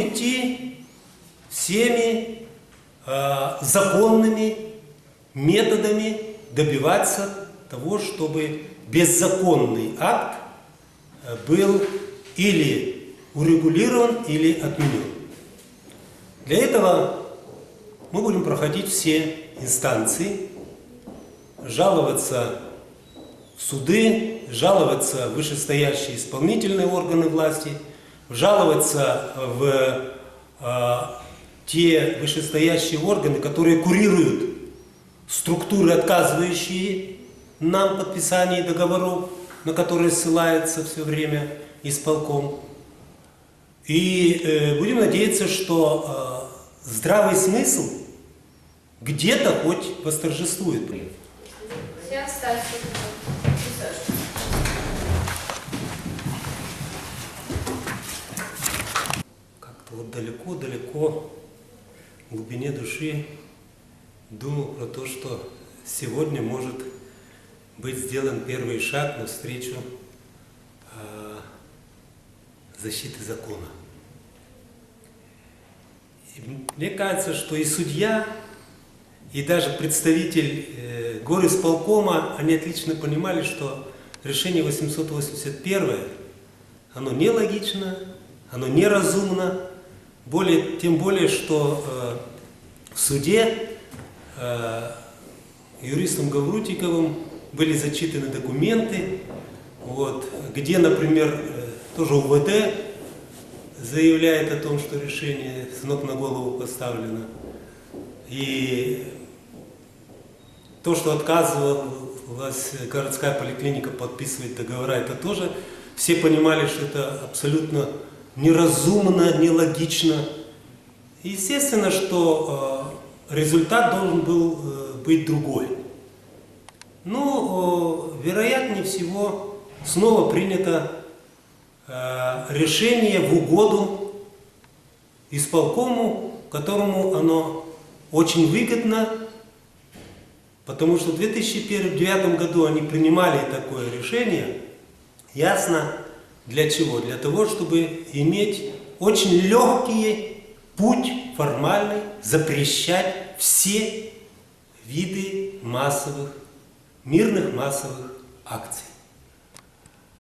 идти всеми законными методами добиваться того, чтобы беззаконный акт был или урегулирован, или отменен. Для этого мы будем проходить все инстанции, жаловаться в суды, жаловаться в вышестоящие исполнительные органы власти, жаловаться в те вышестоящие органы, которые курируют структуры, отказывающие нам в подписании договоров, на которые ссылается все время исполком. И будем надеяться, что здравый смысл где-то хоть восторжествует. Все отставить. Как-то вот далеко-далеко в глубине души думал про то, что сегодня может быть сделан первый шаг навстречу защиты закона. И мне кажется, что и судья, и даже представитель горисполкома, они отлично понимали, что решение 881, оно нелогично, оно неразумно, тем более, что в суде юристом Гаврутиковым были зачитаны документы, где, например, тоже УВД заявляет о том, что решение с ног на голову поставлено. И то, что отказывалась городская поликлиника подписывать договора, это тоже все понимали, что это абсолютно неразумно, нелогично. И естественно, что результат должен был быть другой. Но, вероятнее всего, снова принято решение в угоду исполкому, которому оно очень выгодно, потому что в 2009 году они принимали такое решение, ясно для чего? Для того, чтобы иметь очень легкий путь формальный, запрещать все виды мирных массовых акций.